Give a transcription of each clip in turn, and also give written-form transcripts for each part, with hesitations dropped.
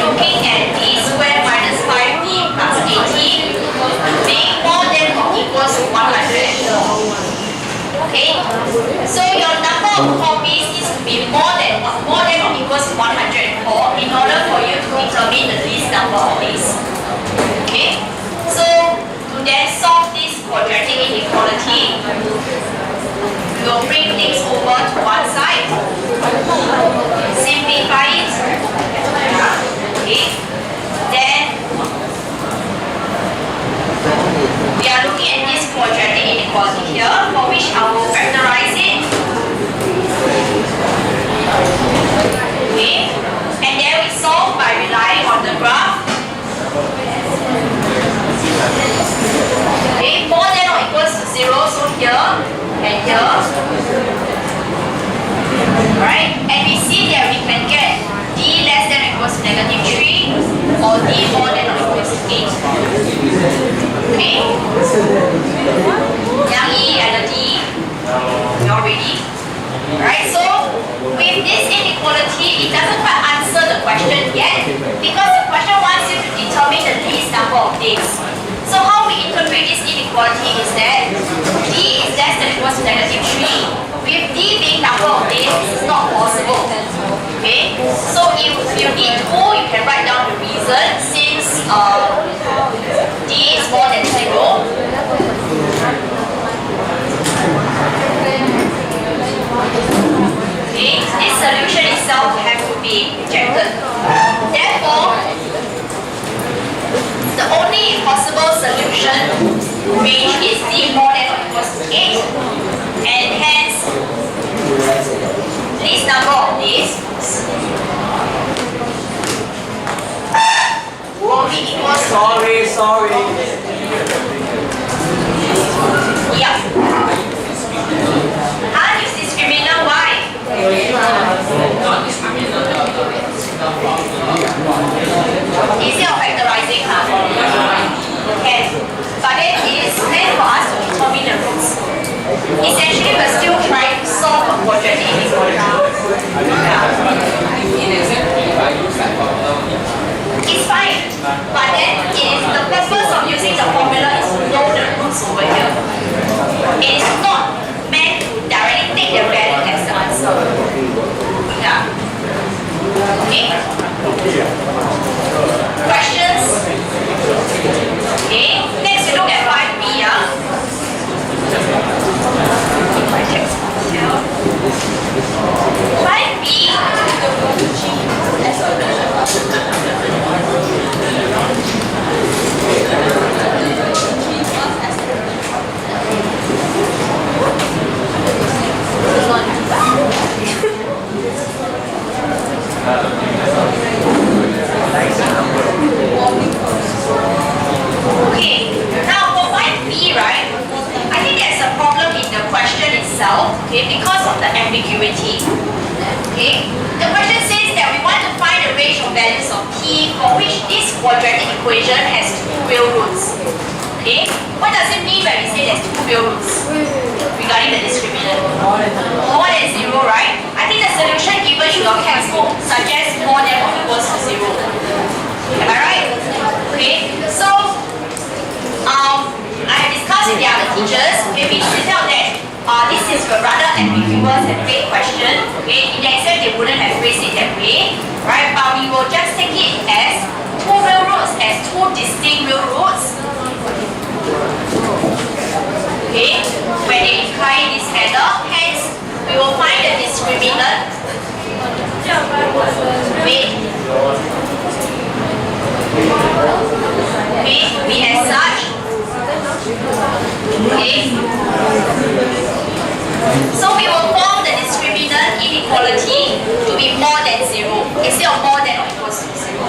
looking at d squared minus 5d plus 18 being more than or equals to 100. Okay, so your number of copies needs to be more than or equals to 104 in order for you to determine the least number of days. Okay, so to then solve this quadratic inequality, we will bring things over to one side, simplify it. Okay, then we are looking at this quadratic inequality here, for which I will factorize it. Okay, and then we solve by relying on the graph. Okay, more than or equals to 0, so here and here. Right, and we see that we can get d less than or equals to -3 or d more than or equals to 8. Okay, yang E and the D, you all ready? Right, so with this inequality, it doesn't quite answer the question yet, because the question wants you to determine the least number of days. So how we interpret this inequality is that d is less than or equals to -3. With d being number of days, this is not possible. Okay, so if you need to, you can write down the reason. Since d is more than 0, okay, this solution itself has to be rejected. Therefore, the only possible solution range is d more than or equals to 8, and hence least number of days will be equal to... Sorry. Yeah. Use discriminant, why? Instead of factorizing, can. But then it is meant for us to determine the roots. Essentially, we're still trying to solve a quadratic inequality. It's fine, but then the purpose of using the formula is to know the roots over here. It is not meant to directly take the value as the answer. Yeah. Okay. Questions? Okay. Next, we look at 5b. 5b. Okay, now for 5b, right, I think there's a problem in the question itself, okay, because of the ambiguity. Okay, the question says that we want to find the range of values of t for which this quadratic equation has two real roots. Okay, what does it mean when we say there's two real roots regarding the discriminant? More than 0, right? I think the solution given in your textbook suggests more than or equals to 0. Am I right? Okay, so I have discussed with the other teachers, okay, we felt that this is a rather ambiguous and vague question, okay, in the exam they wouldn't have phrased it that way, right, but we will just take it as two real roots, as two distinct real roots, okay, when they imply this manner, hence we will find the discriminant with be as such. Okay. So we will form the discriminant inequality to be more than 0 instead of more than or equals to 0.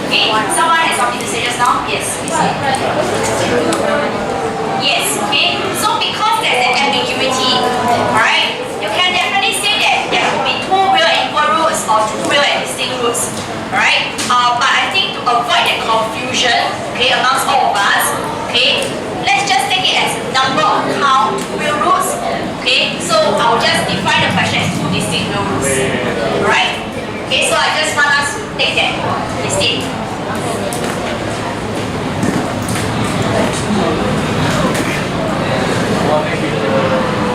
Okay. Someone has something to say just now? Yes. Yes. Okay. So because there's an ambiguity, right? You can definitely say that there could be two real and equal roots or two real and distinct roots, right? But I think to avoid that confusion, okay, amongst all of us, okay, let's just take it as number of count real roots. Okay, so I'll just define the question as two distinct real roots. Right? Okay, so I just want us to take that instead.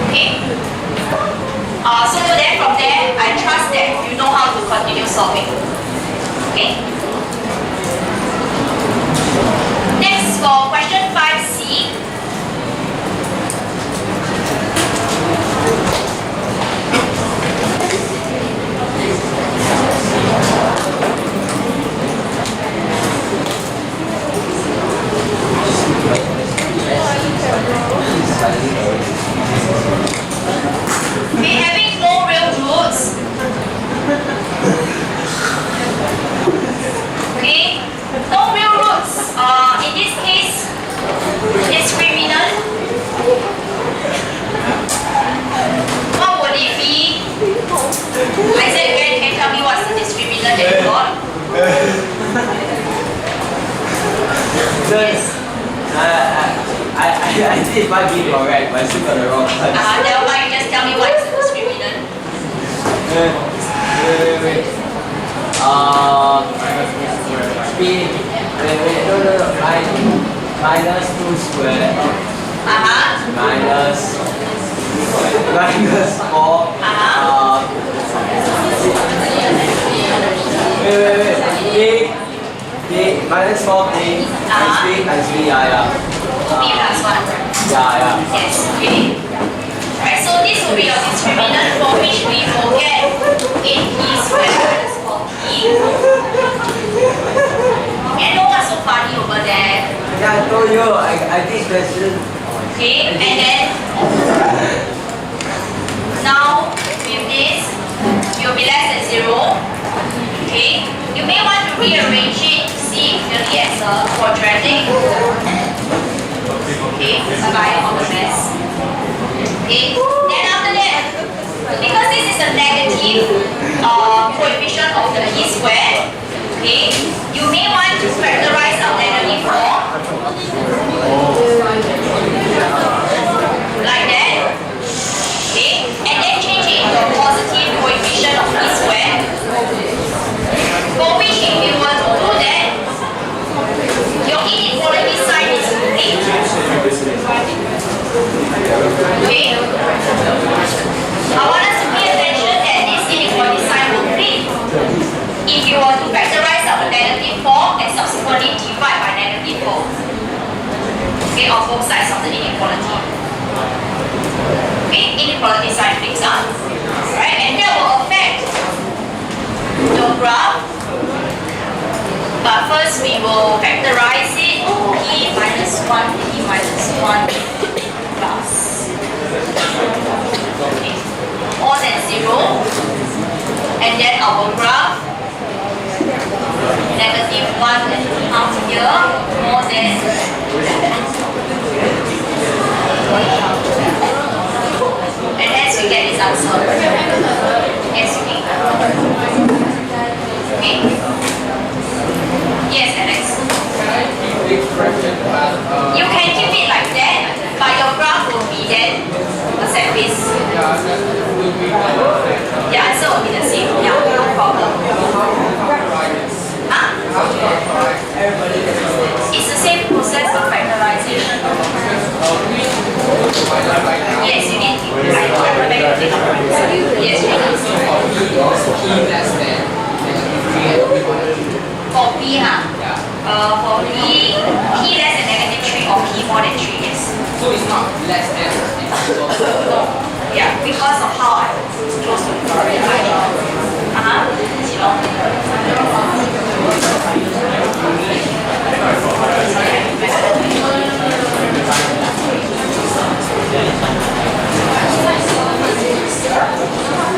Okay. So then from there, I trust that you know how to continue solving. Okay. Next, for question 5C. Okay, having no real roots. Okay, no real roots. In this case, discriminant. What would it be? I said again, can you tell me what's the discriminant that you got? Yes. I think it might be correct, but I still got the wrong one. Never mind, you just tell me what is the discriminant. Wait. No. Minus 2 squared. Minus 4. Wait. Minus 4 times B, yeah. 2B plus 1. Yeah. Yes, okay. Right, so this will be your discriminant for which we will get 8p squared minus 4p. And know what's so funny over there? Yeah, I told you, I think question. Okay, and then now with this, it will be less than 0. Okay, you may want to rearrange it to see clearly as a quadratic. Okay, bye-bye, all the best. Okay, then after that, because this is a negative coefficient of the p squared, okay, you may want to factorize out negative form. Like that. Okay, and then change it into a positive coefficient of p squared. For which if you were to do that, your inequality sign is complete. Okay? I want us to pay attention that this inequality sign will flip if you were to factorize out the negative 4 and subsequently divide by negative 4. Okay, on both sides of the inequality. Okay, inequality sign flips up. Right, and that will affect the graph. But first we will factorize it. P minus 1, P minus 1 plus. Okay. More than 0. And then our graph. Negative 1 and half here. More than. And hence we get this answer. Yes, okay. Okay. Yes, Alex. You can keep it like that, but your graph will be then a set piece. The answer will be the same. Yeah, no problem. Huh? It's the same process of factorization. Yes, you need. Yes, you need. For P, for P less than negative 3 or P more than 3, yes. So it's not less than, it's equal to. No. Yeah, because of how I close to the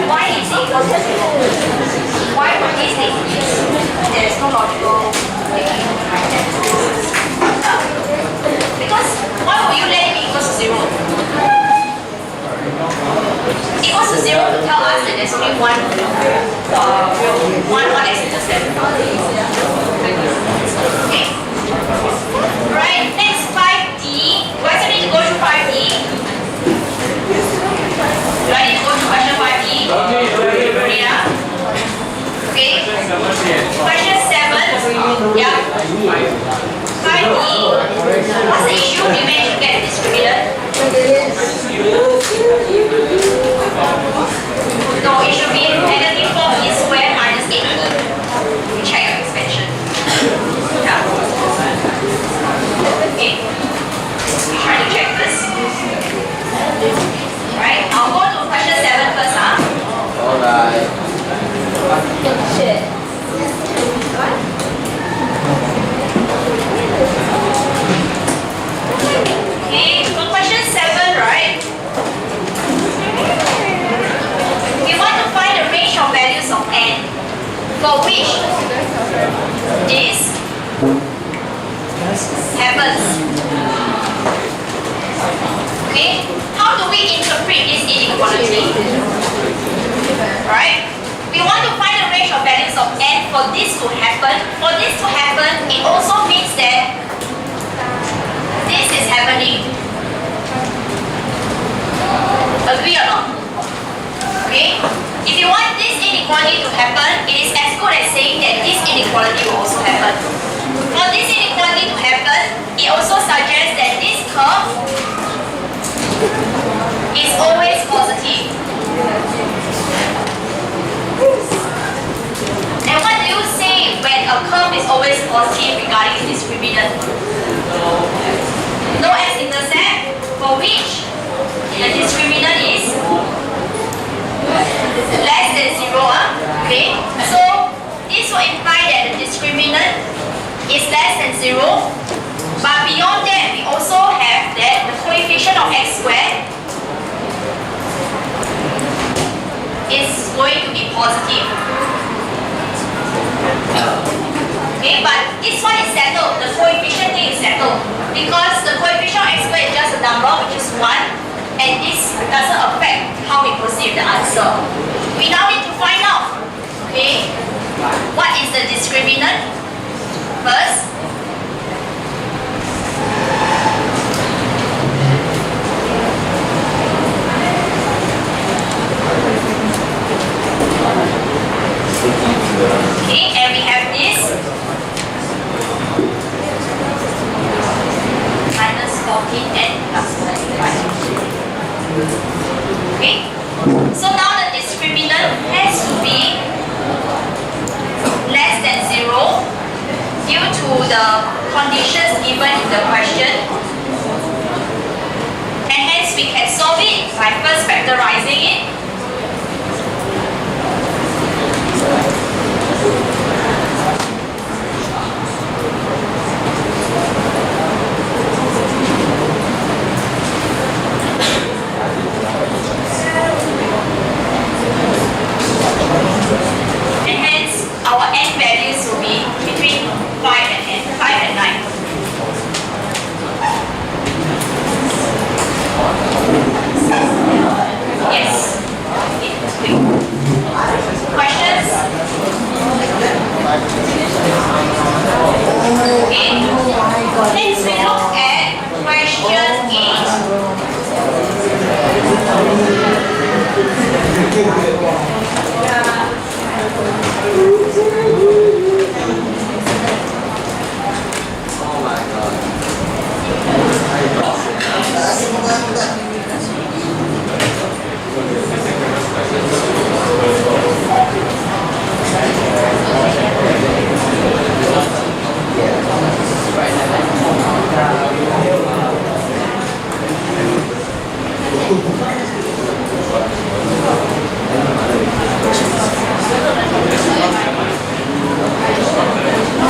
Why is it equal to 0? Why would this take this? There is no logical thinking behind that. Because why would you let it be equal to 0? Equals to 0 to tell us that there's only one 5E. What's the issue? Did you manage to get the discriminant? No, it should be negative 4E squared minus 8E. You check your expansion. Yeah. Okay. You try to check this. Right? I'll go to question 7 first. Alright. Okay, for question 7, right? We want to find the range of values of n for which this happens. Okay, how do we interpret this inequality? Right? We want to find the range of values of n for this to happen. For this to happen, it also means that this is happening. Agree or not? Okay? If you want this inequality to happen, it is as good as saying that this inequality will also happen. For this inequality to happen, it also suggests that this curve is always positive. And what do you say when a curve is always positive regarding its discriminant? No x-intercept, for which the discriminant is less than 0. Okay, so this will imply that the discriminant is less than 0. But beyond that, we also have that the coefficient of x squared is going to be positive. Okay, but this one is settled. The coefficient thing is settled because the coefficient of x squared is just a number, which is 1, and this doesn't affect how we perceive the answer. We now need to find out, okay, what is the discriminant first. Okay, and we have this minus 14 and plus 35. Okay, so now the discriminant has to be less than 0 due to the conditions given in the question, and hence we can solve it by first factorizing it. And hence our n values will be between 5 and 9. Yes. Questions? Okay. Next we look at question Oh my god.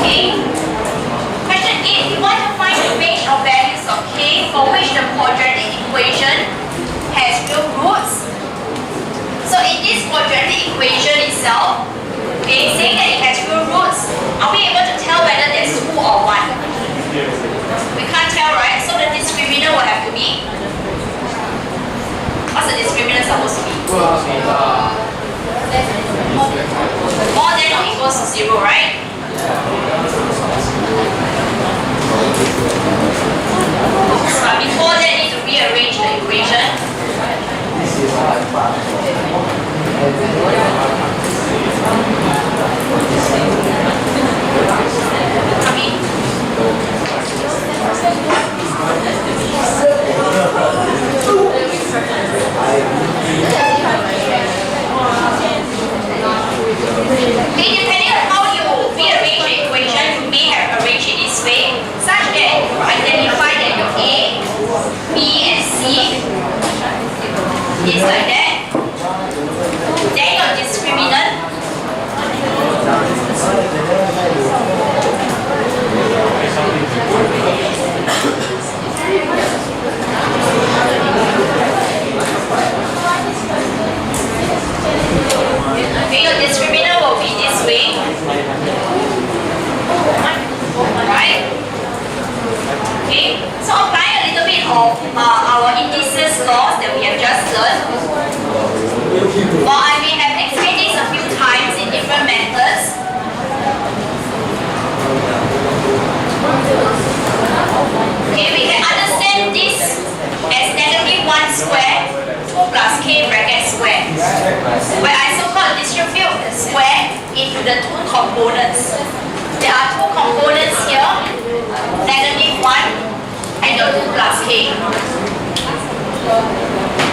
Okay. Question 8. We want to find the range of values of k for which the quadratic equation has real roots. So in this quadratic equation itself, okay, saying that it has real roots, are we able to tell whether there's 2 or 1? We can't tell, right? So the discriminant will have to be, what's the discriminant supposed to be? More than or equals to 0, right? But before that, need to rearrange the equation. Come in. is like that. Then your discriminant. Okay, your discriminant will be this way. Right? Okay, so applying a little bit of our indices laws that we have just learned. While I may have explained this a few times in different methods, okay, we can understand this as negative 1 square, 2 plus k bracket square, where I so-called distribute the square into the two components. There are two components here, negative 1 and the 2 plus k.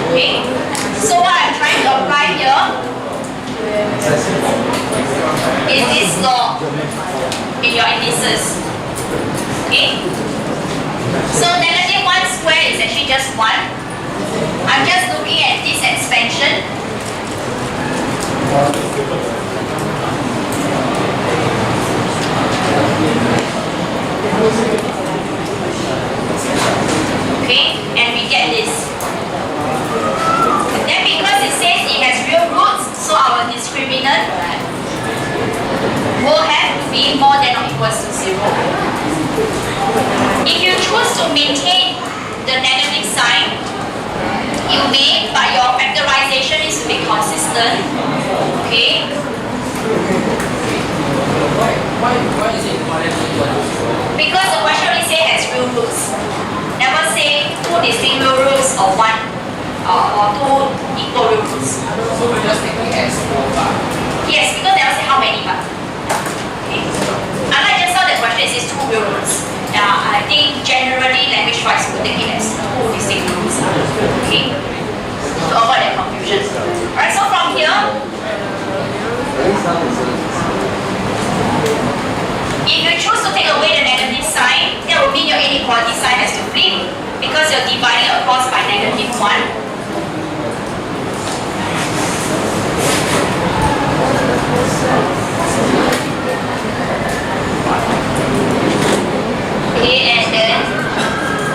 Okay, so what I'm trying to apply here is this law in your indices. Okay, so negative 1 square is actually just 1. I'm just looking at this expansion. Okay, and we get this. Then because it says it has real roots, so our discriminant will have to be more than or equals to 0. If you choose to maintain the negative sign, you may, but your factorization needs to be consistent. Okay? Why is it more than equal to 0? Because the question only say has real roots. Never say two distinct real roots or one or two equal real roots. So we just take it as 4 bar. Yes, because they don't say how many but. Okay. Unlike just now the question it says two real roots. I think generally language wise we take it as two distinct real roots. Okay. To avoid that confusion. Alright, so from here, if you choose to take away the negative sign, that will mean your inequality sign has to flip because you're dividing across by negative 1. Okay, and then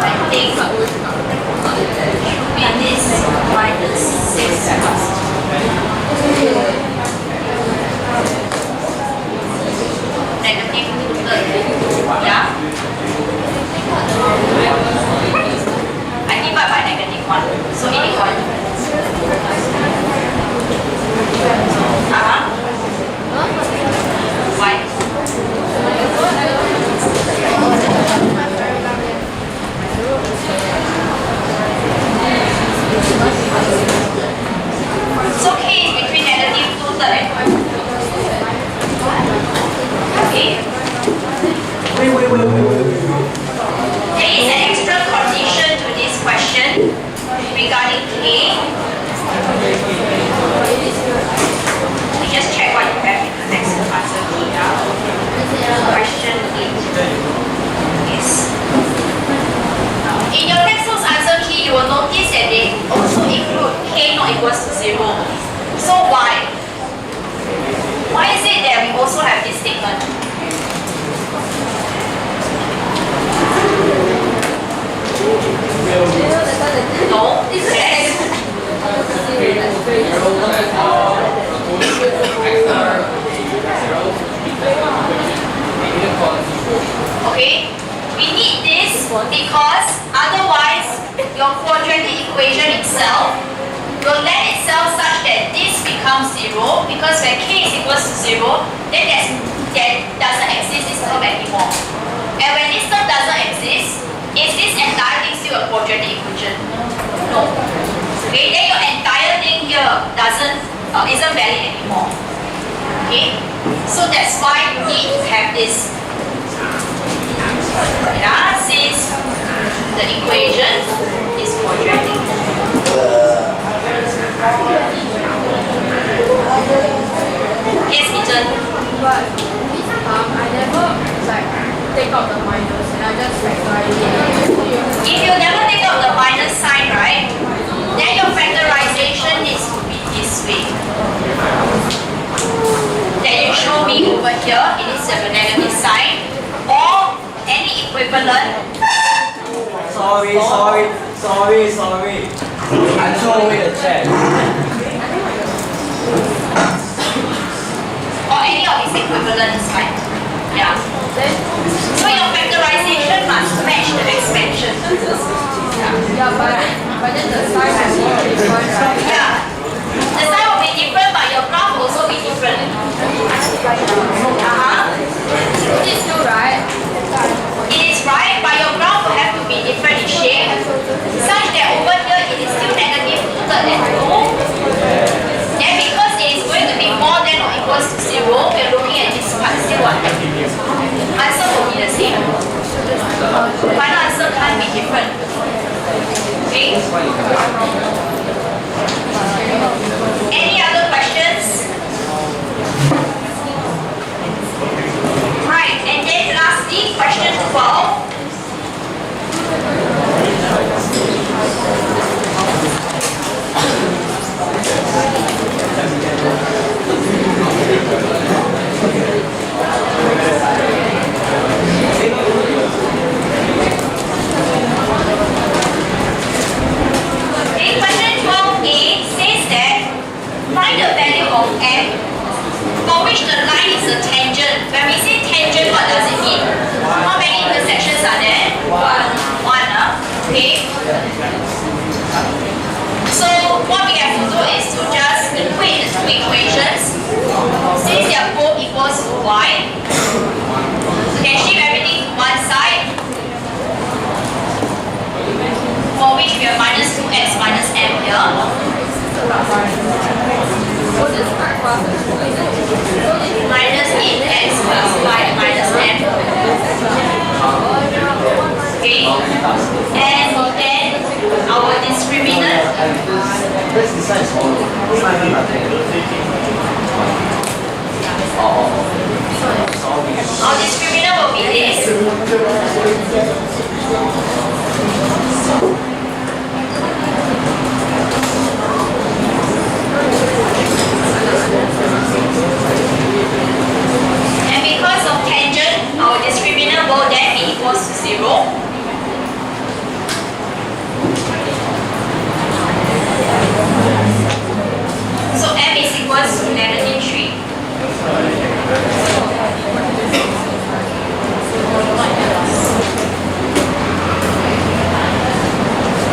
I think should be this minus 6. Negative 2/3. Yeah. I divide by negative 1. So inequality. Why? So k is between negative 2/3 and 1. Okay. There is an extra condition to this question regarding k. Let me just check what you have in the next answer key now. Question 8. Yes. In your textbook's answer key, you will notice that they also include k not equals to 0. So why? Why is it that we also have this statement? No, it's less. Okay, we need this because otherwise your quadratic equation itself will lend itself such that this becomes 0 because when k is equals to 0, then there doesn't exist this term anymore. And when this term doesn't exist, is this entire thing still a quadratic equation? No. Okay, then your entire thing here isn't valid anymore. Okay, so that's why you need to have this. Yeah, since the equation is quadratic. Yes, Mitchell. But I never take out the minus and I just factorize it. If you never take out the minus sign, right, Then your factorization needs to be this way. Then you show me over here, it needs to have a negative sign or any equivalent. Sorry. I throw away the chair. Or any of its equivalent is fine. Yeah. So your factorization must match the expansion. Yeah, but then the size has to be different, right? Yeah. The sign will be different, but your graph will also be different. Is it still right? It is right, but your graph will have to be different in shape, such that over here it is still negative 2/2. Then because it is going to be more than or equals to 0, we are looking at this part still what? Answer will be the same. Final answer can't be different. Okay? Any other questions? Right, and then lastly, question 12. Okay, question 12a says that find the value of m for which the line is a tangent. When we say tangent, what does it mean? How many intersections are there? One. Okay. So what we have to do is to just equate the two equations. Since they are both equals to y, so can shift everything to one side, for which we have minus 2x minus m here. Minus 8x plus y minus m. Okay. And then our discriminant. Our discriminant will be this. And because of tangent, our discriminant will then be equals to 0. So m is equals to -3.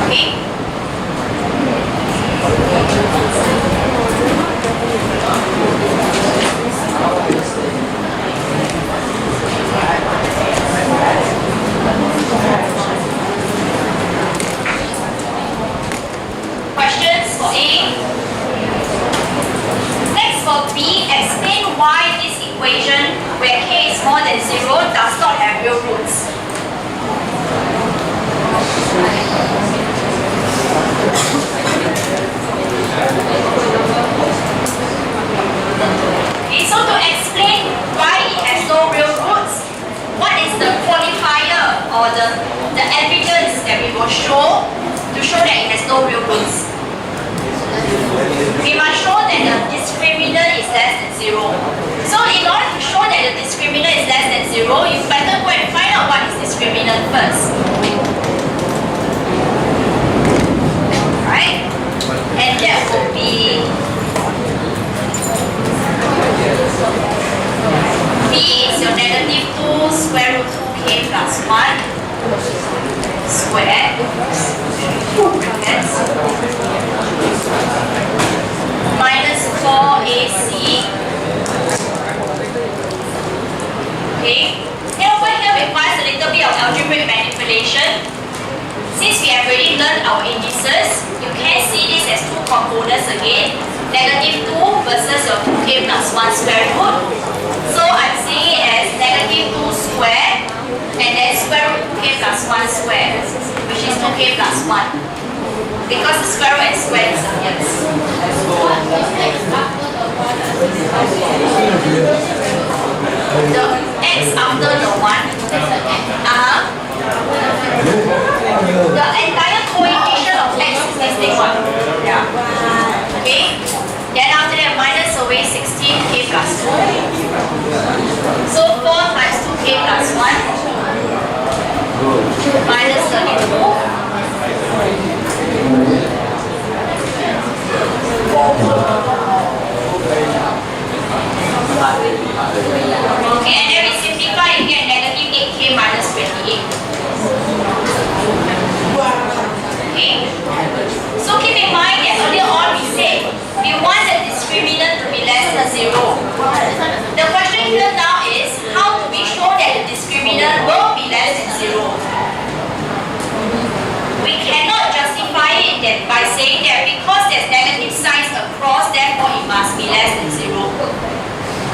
Okay. Questions for A? Next for B, explain why this equation where k is more than 0 does not have real roots. Okay, so to explain why it has no real roots, what is the qualifier or the evidence that we will show to show that it has no real roots? We must show that the discriminant is less than 0. So in order to show that the discriminant is less than 0, you better go and find out what is discriminant first. Right? And that will be B is your -2 square root 2k plus 1 squared. Brackets. Minus 4ac. Okay. Then over here requires a little bit of algebraic manipulation. Since we have already learned our indices, you can see this as two components again. -2 versus your 2k plus 1 square root. So I'm seeing it as -2 squared and then square root 2k plus 1 squared, which is 2k plus 1. Because the square root and square disappears. The x after the 1. The entire coefficient of x is this thing 1. Okay? So keep in mind that earlier on we said we want the discriminant to be less than 0. The question here now is how do we show that the discriminant will be less than 0? We cannot justify it that by saying that because there's negative signs across, therefore it must be less than 0.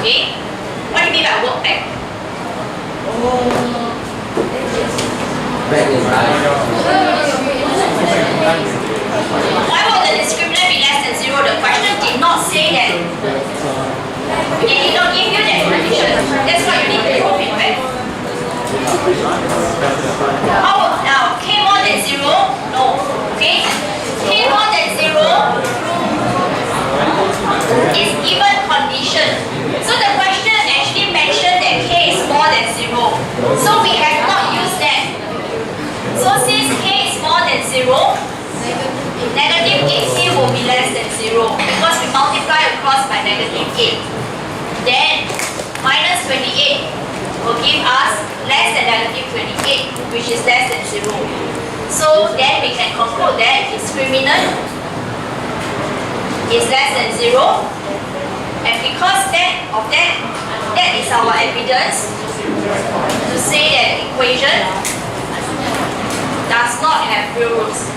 Okay? What do you mean by work back? Back is right. Why will the discriminant be less than 0? The question did not say that. It did not give you that condition. That's why you need to prove it, right? How now? K more than 0? No. Okay? K more than 0 is given condition. So the question actually mentioned that K is more than 0. So we have not used that. So since K is more than 0, negative 8K will be less than 0 because we multiply across by negative 8. Then minus 28 will give us less than negative 28, which is less than 0. So then we can conclude that discriminant is less than 0. And because that is our evidence to say that the equation does not have real roots.